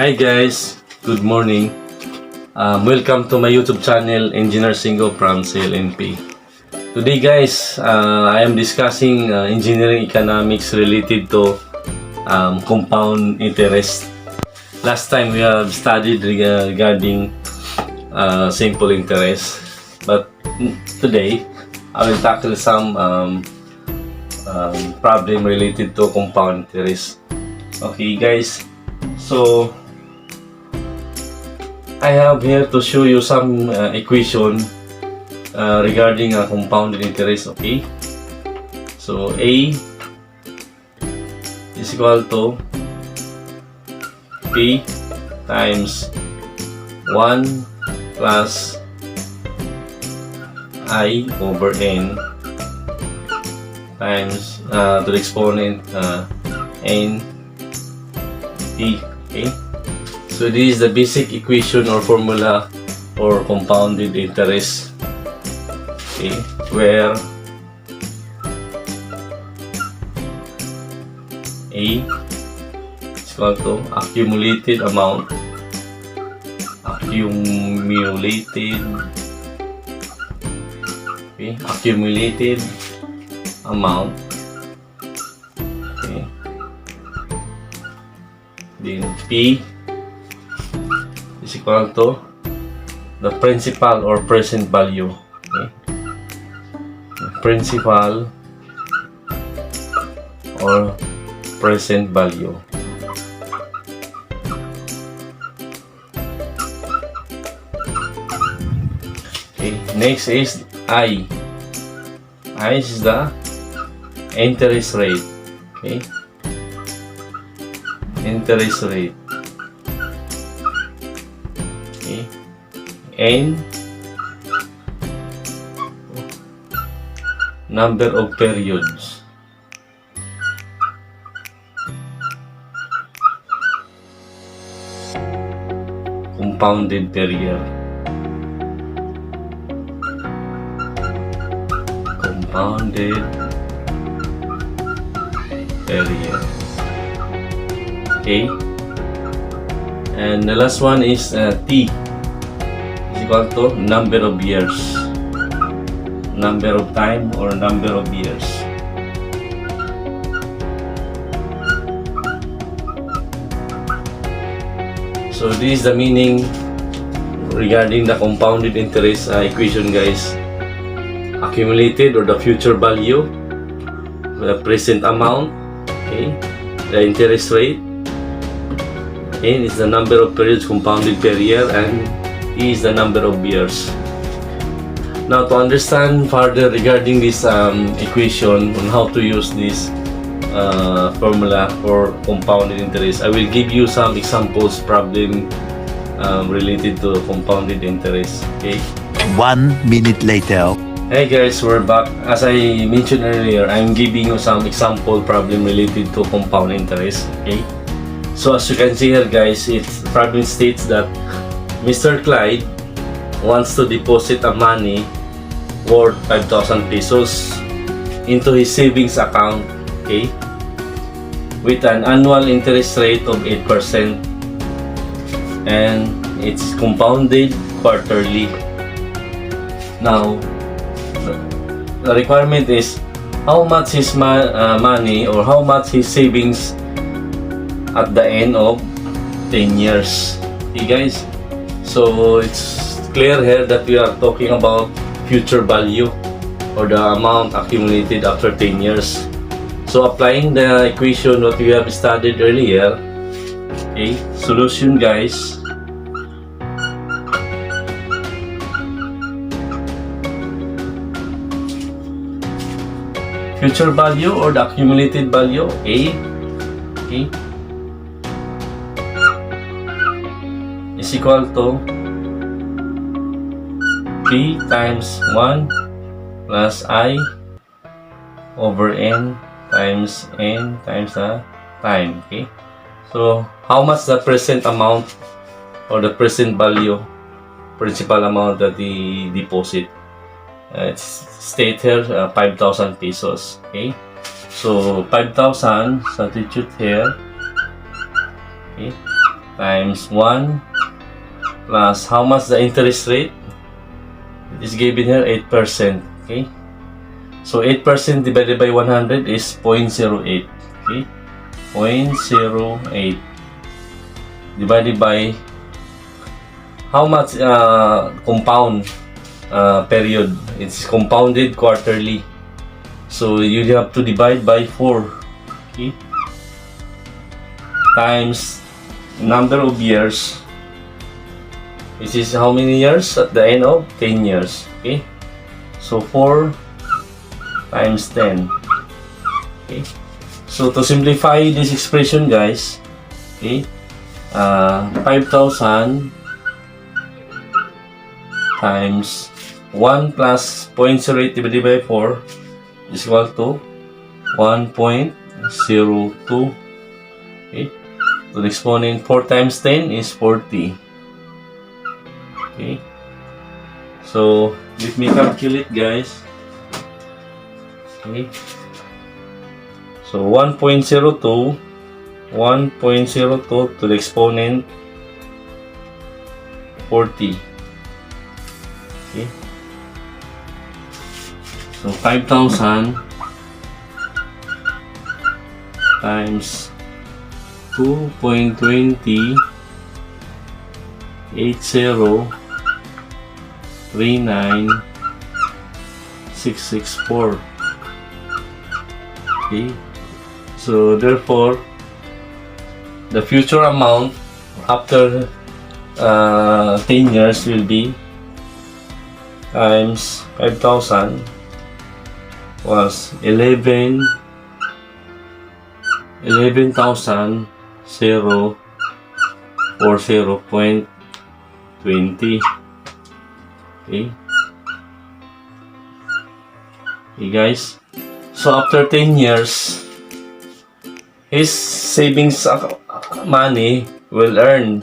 Hi guys, good morning. Welcome to my YouTube channel, Engineer Singo from CLNP. Today guys, I am discussing engineering economics related to compound interest. Last time we have studied regarding simple interest, but today I will tackle some problem related to compound interest. Okay guys, so I have here to show you some equation regarding compounded interest. Okay, so A is equal to P times 1 plus I over N times to the exponent N T. Okay, so this is the basic equation or formula for compounded interest. Okay, where A is equal to accumulated amount, accumulated amount, okay. Then P is equal to the principal or present value. Okay, principal or present value. Okay, next is I. I is the interest rate. Okay, interest rate. Okay, N number of periods. Compounded period. Compounded period. Okay, and the last one is T is equal to number of years, number of time or number of years. So this is the meaning regarding the compounded interest equation guys. Accumulated or the future value, the present amount, okay, the interest rate, N is the number of periods compounded per year, and E is the number of years. Now to understand further regarding this equation on how to use this formula for compounded interest, I will give you some examples problem related to compounded interest. Okay. 1 minute later. Hey guys, we're back. As I mentioned earlier, I'm giving you some example problem related to compound interest. Okay, so as you can see here guys, it's problem states that Mr. Clyde wants to deposit a money worth 5,000 pesos into his savings account, okay, with an annual interest rate of 8%, and it's compounded quarterly. Now the requirement is how much his money or how much his savings at the end of 10 years. Okay guys, so it's clear here that we are talking about future value or the amount accumulated after 10 years. So applying the equation what we have studied earlier, okay, solution guys. Future value or the accumulated value, A, okay, is equal to P times 1 plus I over N times N times the time. Okay, so how much the present amount or the present value, principal amount that the deposit? It's state here 5,000 pesos. Okay, so 5,000 substitute here. Okay, times 1 plus how much the interest rate? It is given here 8%. Okay, so 8% divided by 100 is 0.08. Okay, 0.08 divided by how much compound period? It's compounded quarterly, so you have to divide by 4. Okay, times number of years, which is how many years at the end of 10 years. Okay, so 4 times 10. Okay, so to simplify this expression, guys, okay, 5,000 times 1 plus 0.08 divided by 4 is equal to 1.02. Okay, to the exponent 4 times 10 is 40. Okay, so let me calculate, guys. Okay, so 1.02 to the exponent 40. Okay, so 5,000 times 2.20 8039,664. Okay, so therefore the future amount after 10 years will be times 5,000 was 11,040.20. Okay, guys, so after 10 years his savings money will earn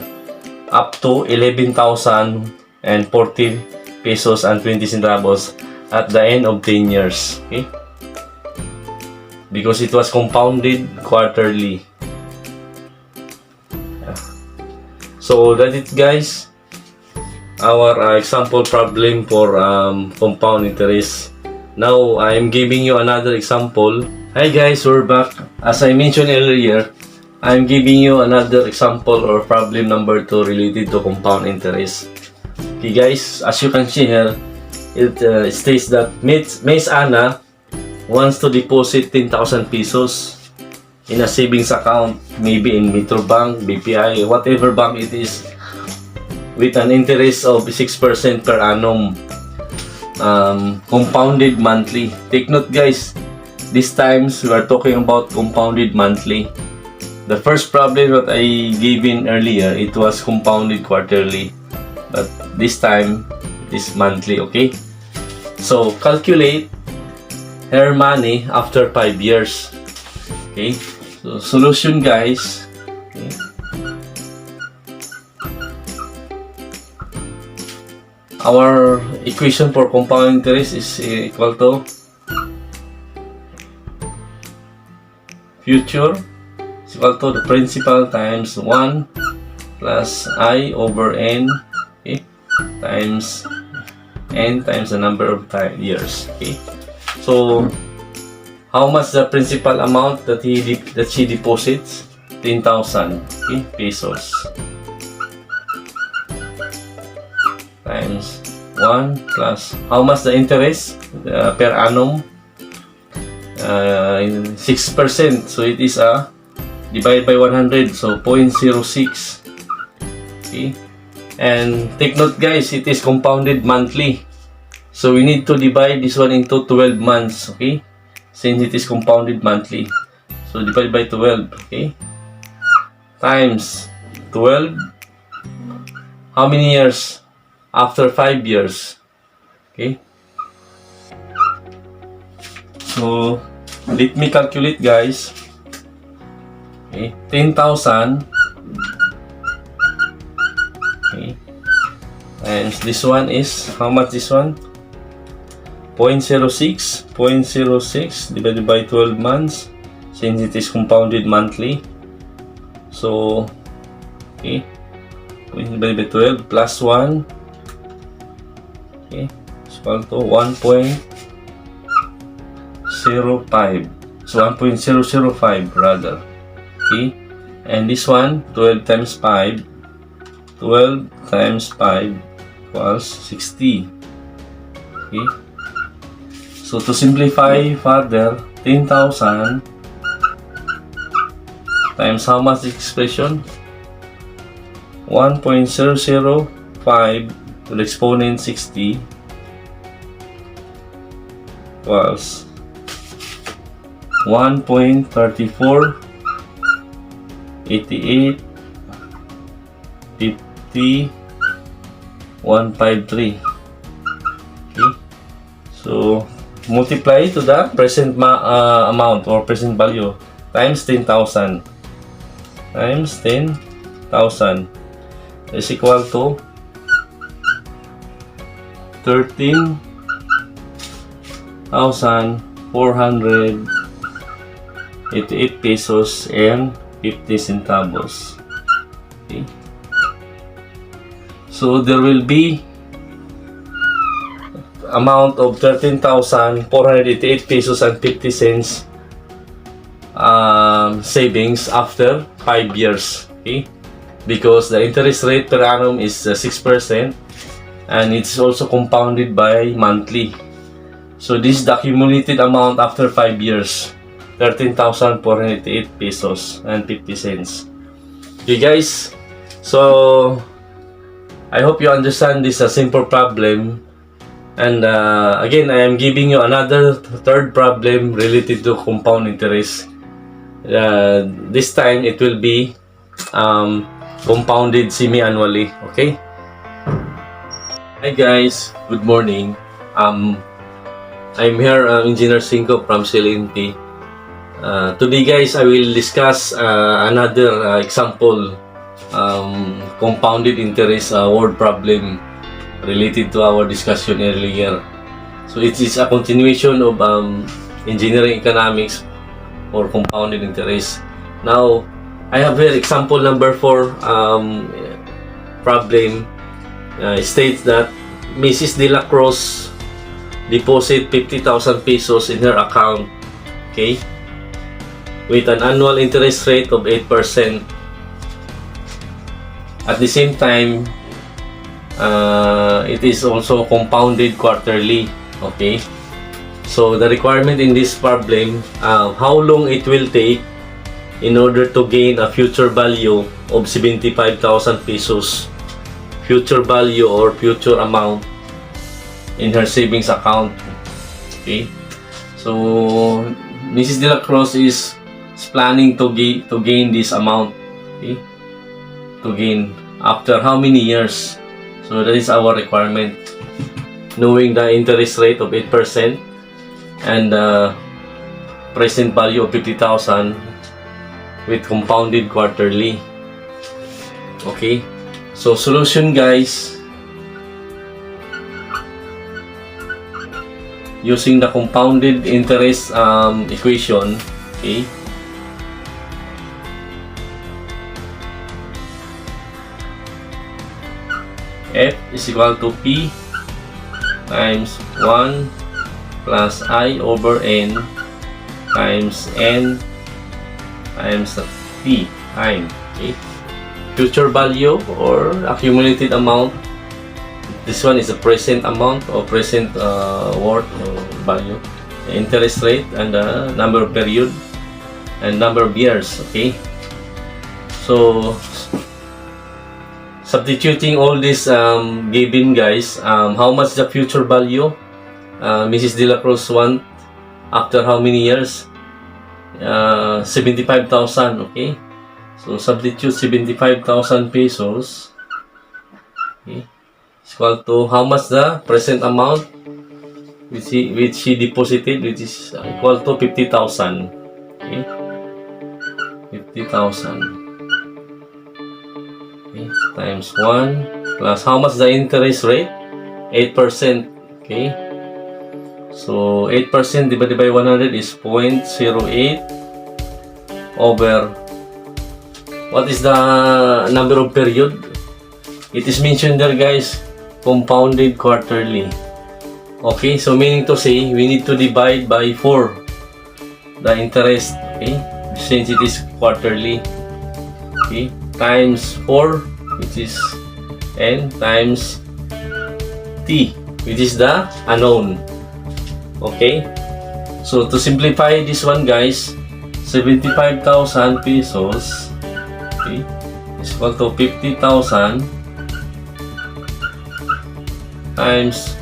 up to 11,040 pesos and 20 centavos at the end of 10 years. Okay, because it was compounded quarterly. So that's it, guys, our example problem for compound interest. Now I am giving you another example. Hi guys, we're back. As I mentioned earlier, I am giving you another example or problem number 2 related to compound interest. Okay guys, as you can see here, it states that Miss Anna wants to deposit 10,000 pesos in a savings account, maybe in Metro Bank, BPI, whatever bank it is, with an interest of 6% per annum, compounded monthly. Take note, guys, this times we are talking about compounded monthly. The first problem that I gave in earlier, it was compounded quarterly, but this time is monthly. Okay, so calculate her money after 5 years. Okay, so solution, guys. Okay. Our equation for compound interest is equal to future is equal to the principal times 1 plus I over n, okay, times n times the number of years. Okay, so how much the principal amount that she deposits? 10,000, okay, pesos times 1 plus how much the interest per annum? 6%, so it is divided by 100, so 0.06. Okay, and take note, guys, it is compounded monthly, so we need to divide this one into 12 months. Okay, since it is compounded monthly, so divide by 12. Okay, times 12. How many years after 5 years? Okay, so let me calculate, guys. Okay, 10,000, okay, and this one is how much? This one 0.06 divided by 12 months, since it is compounded monthly, so Okay, divided by 12 plus 1, okay, is equal to 1.05. So 1.005 rather. Okay, and this one 12 times 5 equals 60. Okay, so to simplify further, 10,000 times how much expression? 1.005 to the exponent 60 equals 1.3488 50 153. Okay, so multiply to the present amount or present value times 10,000 times 10,000 is equal to 13,488 pesos and 50 centavos. Okay, so there will be amount of 13,488 pesos and 50 cents savings after 5 years. Okay, because the interest rate per annum is 6% and it's also compounded by monthly. So this is the accumulated amount after 5 years, 13,488 pesos and 50 cents. Okay guys, so I hope you understand this simple problem. And again, I am giving you another third problem related to compound interest. This time it will be compounded semi-annually. Okay. Hi guys, good morning. I'm here, Engineer Cinco from CLNP. Today guys, I will discuss another example compounded interest word problem related to our discussion earlier. So it is a continuation of engineering economics or compounded interest. Now, I have here example number 4 problem. It states that Mrs. De La Cruz deposit 50,000 pesos in her account, okay, with an annual interest rate of 8%. At the same time, it is also compounded quarterly. Okay, so the requirement in this problem, how long it will take in order to gain a future value of 75,000 pesos, future value or future amount in her savings account. Okay, so Mrs. De La Cruz is planning to gain this amount. Okay, to gain after how many years? So that is our requirement, knowing the interest rate of 8% and present value of 50,000 with compounded quarterly. Okay, so solution guys, using the compounded interest equation. Okay, F is equal to P times 1 plus I over N times N times T time. Okay, future value or accumulated amount. This one is a present amount or present worth or value. The interest rate and the number of period and number of years. Okay, so substituting all this given guys, how much the future value Mrs. De La Cruz want after how many years? 75,000. Okay, so substitute 75,000 pesos. Okay, it's equal to how much the present amount which she deposited, which is equal to 50,000. Okay, 50,000. Okay, times 1 plus how much the interest rate? 8%. Okay, so 8% divided by 100 is 0.08 over What is the number of period? It is mentioned there, guys, compounded quarterly. Okay, so meaning to say, we need to divide by 4 the interest, okay, since it is quarterly. Okay, times 4, which is n, times t, which is the unknown. Okay, so to simplify this one, guys, 75,000 pesos, okay, is equal to 50,000 times,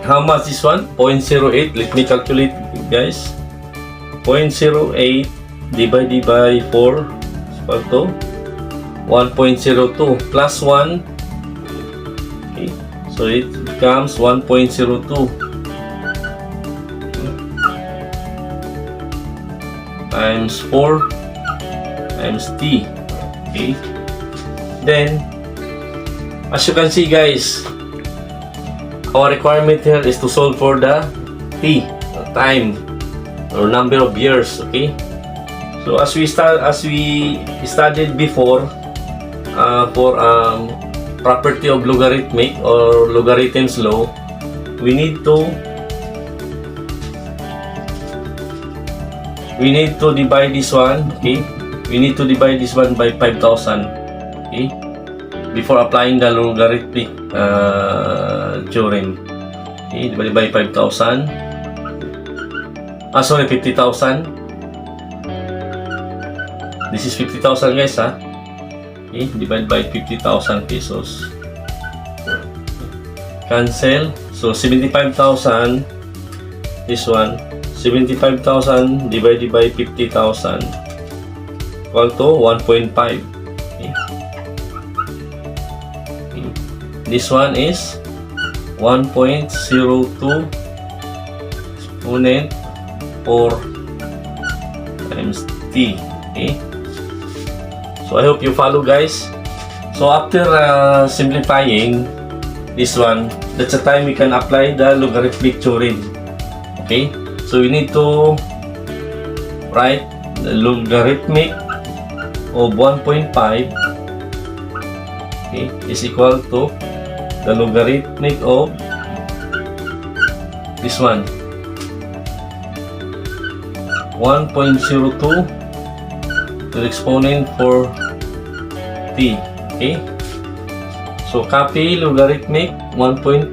how much is one? 0.08. Let me calculate, guys. 0.08 divided by 4 is equal to 1.02 plus 1. Okay, so it becomes 1.02 times 4 times t. Okay, then as you can see, guys, our requirement here is to solve for the t, time or number of years. Okay, so as we studied before, for property of logarithmic or logarithms law, we need to divide this one. Okay, we need to divide this one by 5,000. Okay, before applying the logarithmic theorem. Okay, divided by 5,000. Sorry, 50,000. This is 50,000, guys, ha. Okay, divided by 50,000 pesos. Cancel. So 75,000. This one, 75,000 divided by 50,000 equal to 1.5. Okay. This one is 1.02 exponent 4 times t. Okay, so I hope you follow, guys. So after simplifying this one, that's the time we can apply the logarithmic theorem. Okay, so we need to write the logarithmic of 1.5, okay, is equal to the logarithmic of this one, 1.02 to the exponent for t. Okay, so copy logarithmic 1.5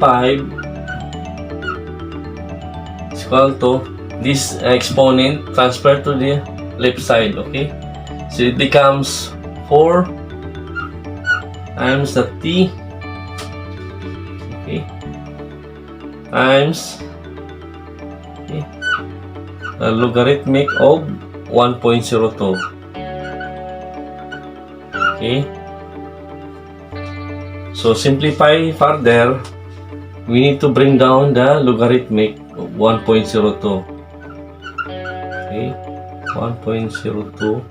is equal to this exponent, transfer to the left side. Okay, so it becomes 4 times the t, okay, times, okay, the logarithmic of 1.02. Okay, so simplify further, we need to bring down the logarithmic of 1.02. Okay, 1.02.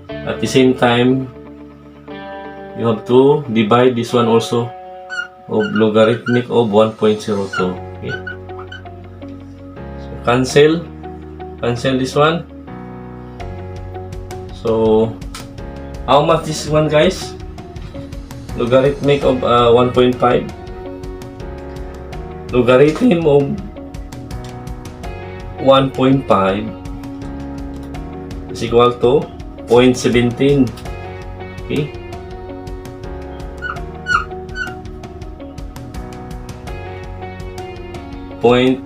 At the same time, you have to divide this one also of logarithmic of 1.02. Okay, so cancel this one. So how much is one, guys? Logarithmic of 1.5. Logarithm of 1.5 is equal to 0.17. Okay,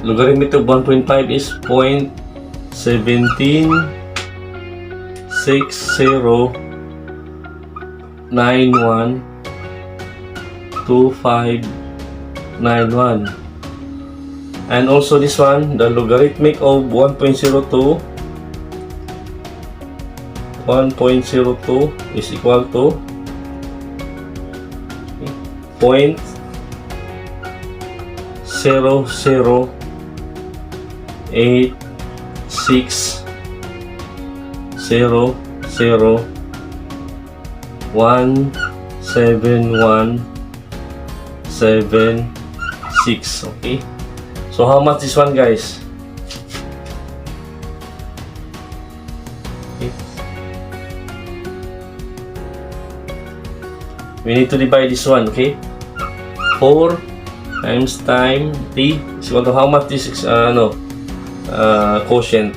logarithmic of 1.5 is 0.1760912591. And also this one, the logarithmic of 1.02 is equal to 0.08600171676. Okay, so how much is one, guys? Okay. we need to divide this one, okay? 4 times time t is equal to how much this is, quotient?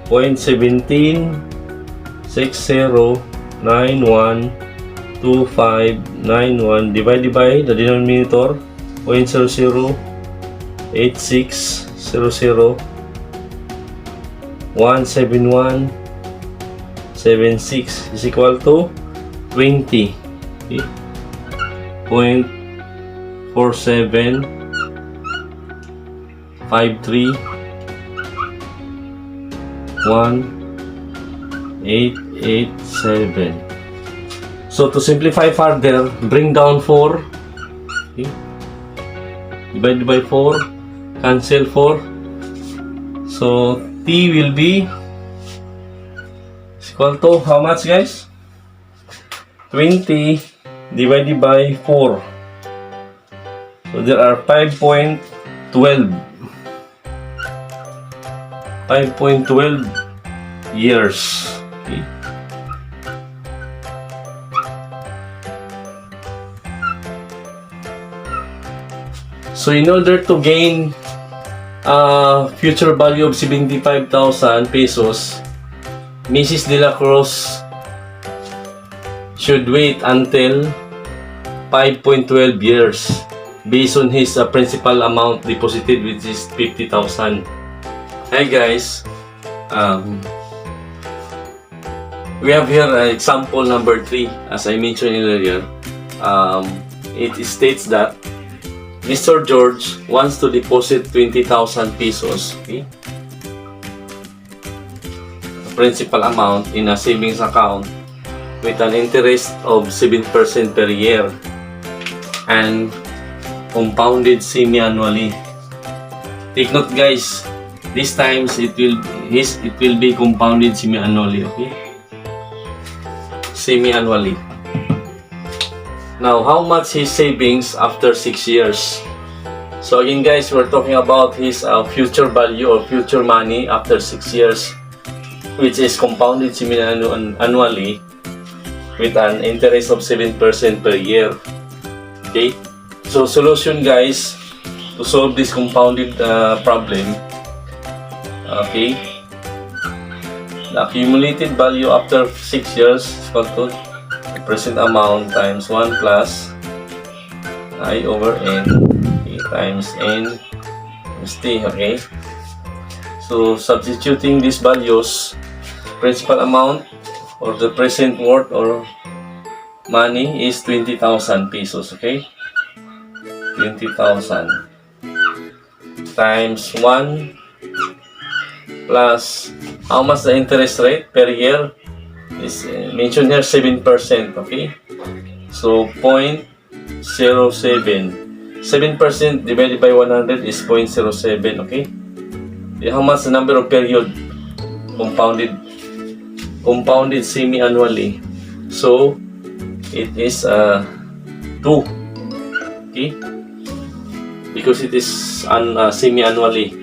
0.1760912591 divided by the denominator 0.008600171176 is equal to 20. Okay? 0.47531887. So to simplify further, bring down 4. Okay? Divided by 4, cancel 4. So t will be equal to how much, guys? 20 divided by 4. So there are 5.12 years. Okay. So in order to gain future value of 75,000 pesos, Mrs. De La Cruz should wait until 5.12 years based on his principal amount deposited, which is 50,000. Hi guys, we have here example number 3. As I mentioned earlier, it states that Mr. George wants to deposit 20,000 pesos, okay, principal amount in a savings account with an interest of 7% per year and compounded semi-annually. Take note, guys, this times it will be compounded semi-annually, okay? Semi-annually. Now, how much his savings after 6 years? So again, guys, we're talking about his future value or future money after 6 years, which is compounded semi-annually with an interest of 7% per year. Okay? So solution, guys, to solve this compounded problem. Okay? The accumulated value after 6 years is equal to the present amount times 1 plus I over n, okay, times n times t. Okay? So substituting these values, principal amount or the present worth or money is 20,000 pesos. Okay? 20,000 times 1 plus how much the interest rate per year is mentioned here, 7%. Okay, so 0.07. 7% divided by 100 is 0.07. Okay, how much the number of period compounded semi-annually? So it is 2. Okay, because it is semi-annually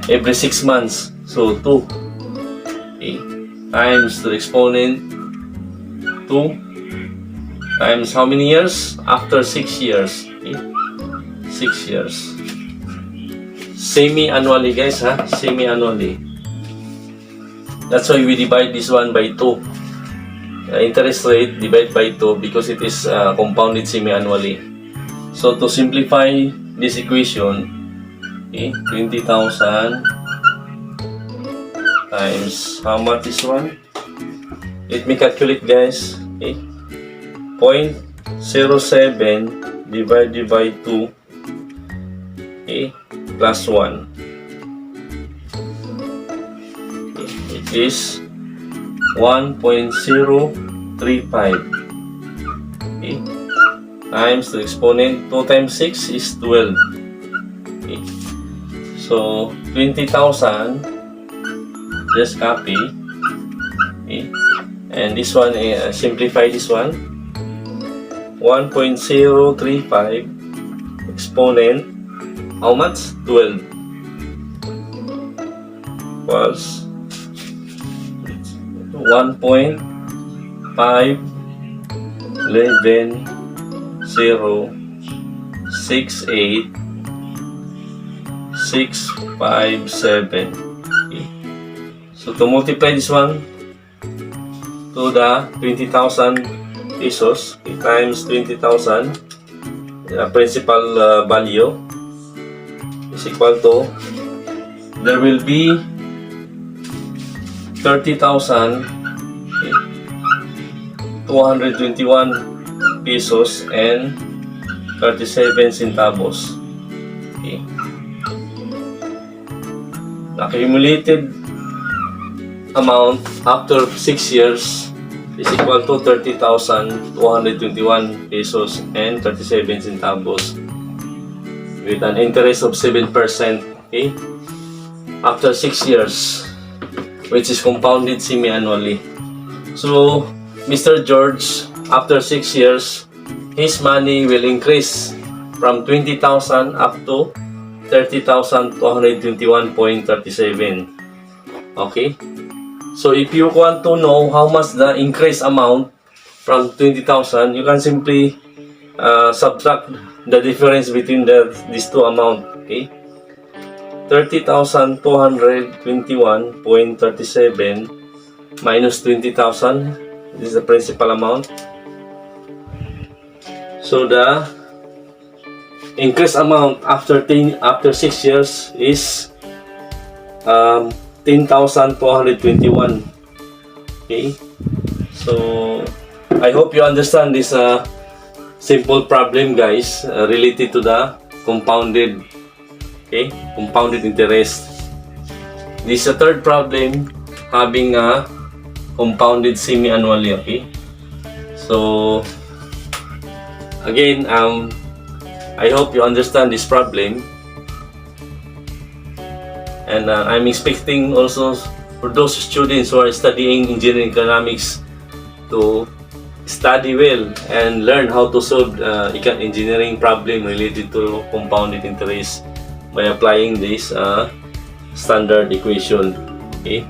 every 6 months, so 2, okay, times the exponent 2 times how many years? After 6 years, okay? 6 years semi-annually, guys, semi-annually. That's why we divide this one by 2. Interest rate divide by 2 because it is compounded semi-annually. So to simplify this equation, okay, 20,000 times how much is 1? Let me calculate, guys. Okay, 0.07 divided by 2, okay, plus 1. Okay, it is 1.035. Okay, times the exponent 2 times 6 is 12. Okay, so 20,000, just copy. Okay, and this one, simplify this one. 1.035 exponent how much? 12 was 1.5 11 0 6 8 6 5 7. Okay. So to multiply this one to the 20,000 pesos, okay, times 20,000 principal value is equal to, there will be 30,000 221 pesos and 37 centavos. Okay. The accumulated amount after 6 years is equal to 30,221 pesos and 37 centavos with an interest of 7%, okay, after 6 years, which is compounded semi-annually. So Mr. George, after 6 years, his money will increase from 20,000 up to 30,221.37. Okay? So if you want to know how much the increase amount from 20,000, you can simply subtract the difference between these two amounts. Okay? 30,221.37 minus 20,000. This is the principal amount. So the increase amount after 6 years is 10,421. Okay, so I hope you understand this simple problem, guys, related to the compounded interest. This is a third problem having a compounded semi-annually. Okay, so again, I hope you understand this problem, and I'm expecting also for those students who are studying engineering economics to study well and learn how to solve engineering problem related to compounded interest by applying this standard equation. Okay.